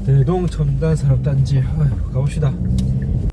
대동첨단산업단지 가봅시다.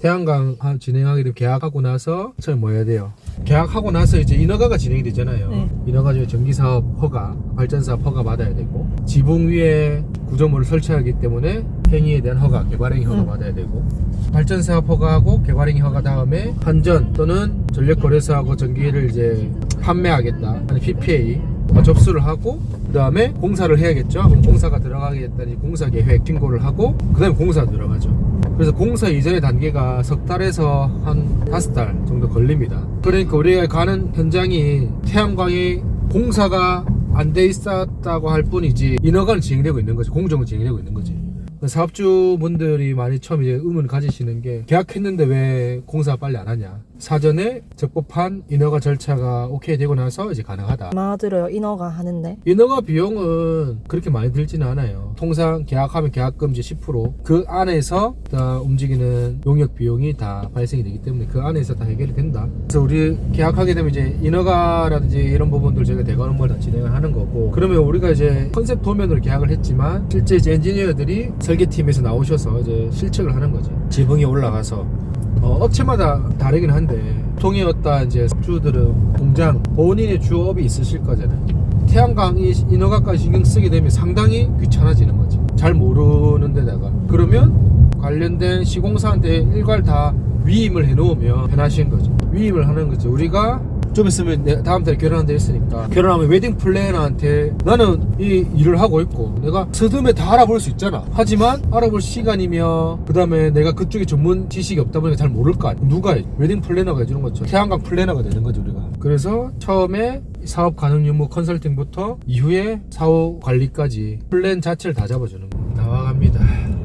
태양광 진행하기로 계약하고 나서 처음 뭐 해야 돼요? 계약하고 나서 이제 인허가가 진행이 되잖아요. 네. 인허가 중에 전기사업 허가, 발전사업 허가 받아야 되고, 지붕 위에 구조물을 설치하기 때문에 행위에 대한 허가, 개발행위 허가 받아야 되고, 발전사업 허가하고 개발행위 허가 다음에 한전 또는 전력거래소하고 전기를 이제 판매하겠다 하는 PPA 접수를 하고, 그 다음에 공사를 해야겠죠. 그럼 공사가 들어가겠다니 공사 계획 신고를 하고, 그 다음에 공사 들어가죠. 그래서 공사 이전의 단계가 석 달에서 한 5달 정도 걸립니다. 그러니까 우리가 가는 현장이 태양광이 공사가 안 돼 있었다고 할 뿐이지 인허가는 진행되고 있는 거지. 공정은 진행되고 있는 거지. 사업주분들이 많이 처음 이제 의문을 가지시는 게, 계약했는데 왜 공사 빨리 안 하냐. 사전에 적법한 인허가 절차가 오케이 되고 나서 이제 가능하다. 얼마 들어요? 인허가 하는데? 인허가 비용은 그렇게 많이 들지는 않아요. 통상 계약하면 계약금지 10%, 그 안에서 다 움직이는 용역 비용이 다 발생이 되기 때문에 그 안에서 다 해결이 된다. 그래서 우리 계약하게 되면 이제 인허가라든지 이런 부분들 저희가 대관한 걸 다 진행을 하는 거고, 그러면 우리가 이제 컨셉 도면으로 계약을 했지만 실제 이제 엔지니어들이 설계팀에서 나오셔서 이제 실측을 하는 거죠. 지붕에 올라가서 업체마다 다르긴 한데, 보통의 어떤 이제 주들은 공장 본인의 주업이 있으실 거잖아요. 태양광이 인허가까지 신경 쓰게 되면 상당히 귀찮아지는 거지. 잘 모르는 데다가. 그러면 관련된 시공사한테 일괄 다 위임을 해 놓으면 편하신 거죠. 위임을 하는 거죠. 우리가 좀 있으면 다음 달에 결혼한다 했으니까, 결혼하면 웨딩 플래너한테 나는 이 일을 하고 있고 내가 서점에 다 알아볼 수 있잖아. 하지만 알아볼 시간이며 그 다음에 내가 그쪽에 전문 지식이 없다 보니까 잘 모를 거 아니야. 누가 웨딩 플래너가 해주는 거죠. 태양광 플래너가 되는 거죠 우리가. 그래서 처음에 사업 가능 유무 컨설팅부터 이후에 사후 관리까지 플랜 자체를 다 잡아주는 거예요. 나와갑니다.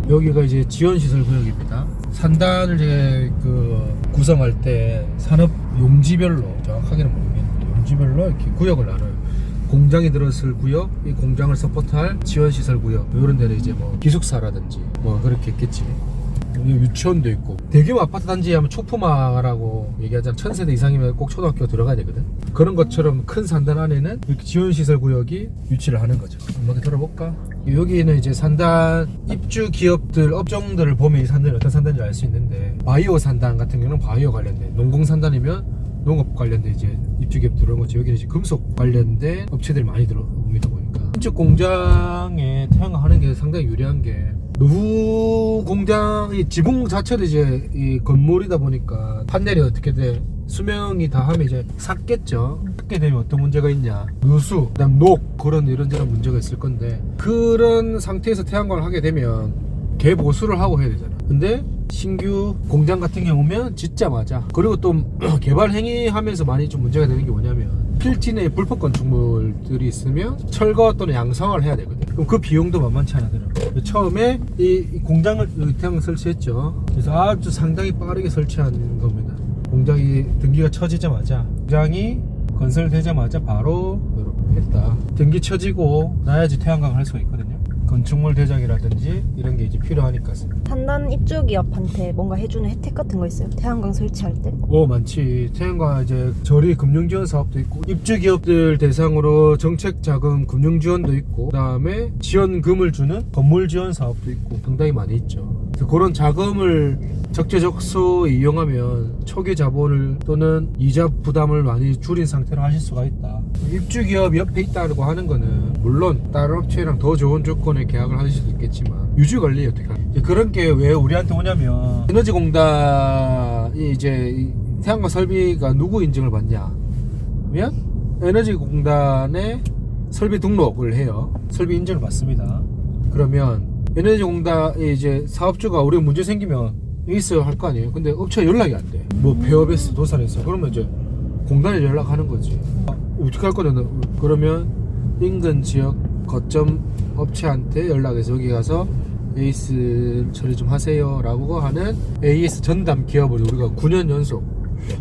여기가 이제 지원시설 구역입니다. 산단을 이제 구성할 때 산업 용지별로, 정확하게는 모르겠는데 용지별로 이렇게 구역을 나눠요. 공장이 들어설 구역, 이 공장을 서포트할 지원시설 구역, 이런 데는 이제 뭐 기숙사라든지 뭐 그렇게 있겠지. 유치원도 있고, 대규모 아파트 단지에 하면 초품화라고 얘기하잖아. 1000세대 이상이면 꼭 초등학교 들어가야 되거든. 그런 것처럼 큰 산단 안에는 이렇게 지원시설 구역이 유치를 하는 거죠. 한번 들어볼까? 여기는 이제 산단 입주 기업들, 업종들을 보면 이 산단이 어떤 산단인지 알 수 있는데, 바이오 산단 같은 경우는 바이오 관련된, 농공 산단이면 농업 관련된 이제 입주 기업 들어온 거죠. 여기는 이제 금속 관련된 업체들이 많이 들어옵니다 보니까. 신축 공장에 태양광 하는 게 상당히 유리한 게, 노후 공장이 지붕 자체도 이제 이 건물이다 보니까 판넬이 어떻게 돼, 수명이 다 하면 이제 삭겠죠. 삭게 되면 어떤 문제가 있냐, 누수, 그다음 녹, 그런 이런저런 문제가 있을 건데, 그런 상태에서 태양광을 하게 되면 개보수를 하고 해야 되잖아. 근데 신규 공장 같은 경우면 짓자마자, 그리고 또 개발 행위하면서 많이 좀 문제가 되는 게 뭐냐면, 필지 내에 불법 건축물들이 있으면 철거 또는 양성을 해야 되거든. 그럼 그 비용도 만만치 않더라고요. 처음에 이 공장을 태양광 설치했죠. 그래서 아주 상당히 빠르게 설치한 겁니다. 공장이 등기가 쳐지자마자, 공장이 건설되자마자 바로 이렇게 했다. 등기 쳐지고 나야지 태양광을 할 수가 있거든요. 건축물 대장이라든지 이런 게 이제 필요하니까. 산단 입주 기업한테 뭔가 해주는 혜택 같은 거 있어요? 태양광 설치할 때? 많지. 태양광 이제 저리 금융지원 사업도 있고, 입주 기업들 대상으로 정책 자금 금융 지원도 있고, 그다음에 지원금을 주는 건물 지원 사업도 있고, 상당히 많이 있죠. 그래서 그런 자금을 적재적소 이용하면 초기 자본을 또는 이자 부담을 많이 줄인 상태로 하실 수가 있다. 입주 기업 옆에 있다고 하는 거는 물론 다른 업체랑 더 좋은 조건에 계약을 하실 수도 있겠지만, 유지 관리 어떻게 하냐. 그런 게 왜 우리한테 오냐면, 에너지공단이 이제 태양광 설비가 누구 인증을 받냐 하면 에너지공단의 설비 등록을 해요. 설비 인증을 받습니다. 그러면 에너지공단이 이제 사업주가 우리가 문제 생기면 있어야 할 거 아니에요. 근데 업체가 연락이 안 돼. 뭐 폐업했어, 도산했어. 그러면 이제 공단에 연락하는 거지. 어떻게 할 거냐. 그러면 인근 지역 거점 업체한테 연락해서 여기 가서 AS 처리 좀 하세요 라고 하는 AS 전담 기업을 우리가 9년 연속,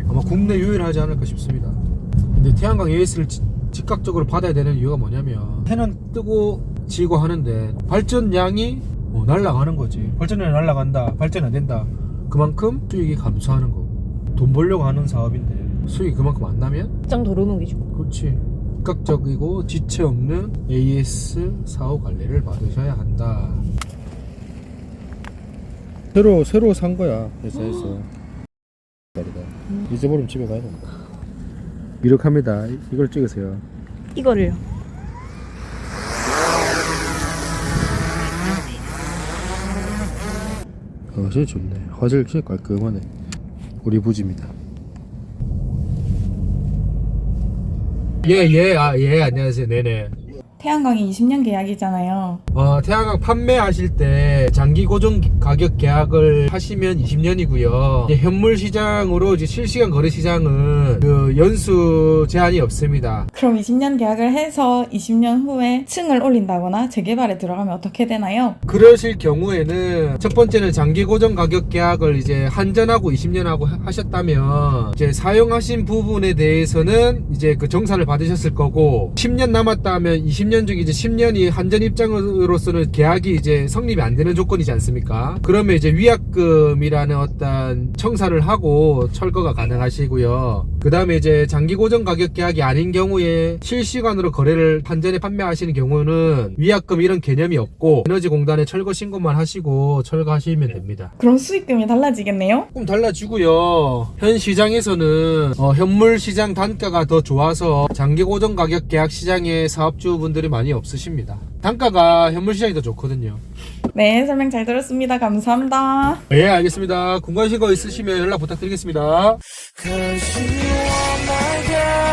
아마 국내 유일하지 않을까 싶습니다. 근데 태양광 AS를 즉각적으로 받아야 되는 이유가 뭐냐면, 해는 뜨고 지고 하는데 발전량이 날아가는 거지. 발전량이 날아간다, 발전이 안 된다, 그만큼 수익이 감소하는 거고, 돈 벌려고 하는 사업인데 수익이 그만큼 안 나면 직장 도루묵이죠. 그렇지. 즉각적이고 지체 없는 AS 사후 관리를 받으셔야 한다. 새로 산 거야 회사에서. 잊어버리면 집에 가야 된다. 이렇게합니다. 이걸 찍으세요. 이거를요. 진짜 좋네. 화질 진짜 깔끔하네. 우리 부지입니다. 예, 안녕하세요. 네네. 태양광이 20년 계약이잖아요. 태양광 판매하실 때 장기 고정 가격 계약을 하시면 20년이고요. 현물 시장으로 이제 실시간 거래 시장은 그 연수 제한이 없습니다. 그럼 20년 계약을 해서 20년 후에 층을 올린다거나 재개발에 들어가면 어떻게 되나요? 그러실 경우에는 첫 번째는 장기 고정 가격 계약을 이제 한전하고 20년하고 하셨다면 이제 사용하신 부분에 대해서는 이제 그 정산을 받으셨을 거고 10년 남았다면 20년 중에 이제 10년이 한전 입장으로서는 계약이 이제 성립이 안 되는 조건이지 않습니까? 그러면 이제 위약금이라는 어떤 청사를 하고 철거가 가능하시고요. 그 다음에 이제 장기 고정 가격 계약이 아닌 경우에 실시간으로 거래를 한전에 판매하시는 경우는 위약금 이런 개념이 없고 에너지공단에 철거 신고만 하시고 철거하시면 됩니다. 그럼 수익금이 달라지겠네요? 조금 달라지고요. 현 시장에서는 현물 시장 단가가 더 좋아서 장기 고정 가격 계약 시장에 사업주분들이 많이 없으십니다. 단가가 현물 시장이 더 좋거든요. 네, 설명 잘 들었습니다. 감사합니다. 예, 알겠습니다. 궁금하신 거 있으시면 연락 부탁드리겠습니다. 'Cause you are my girl.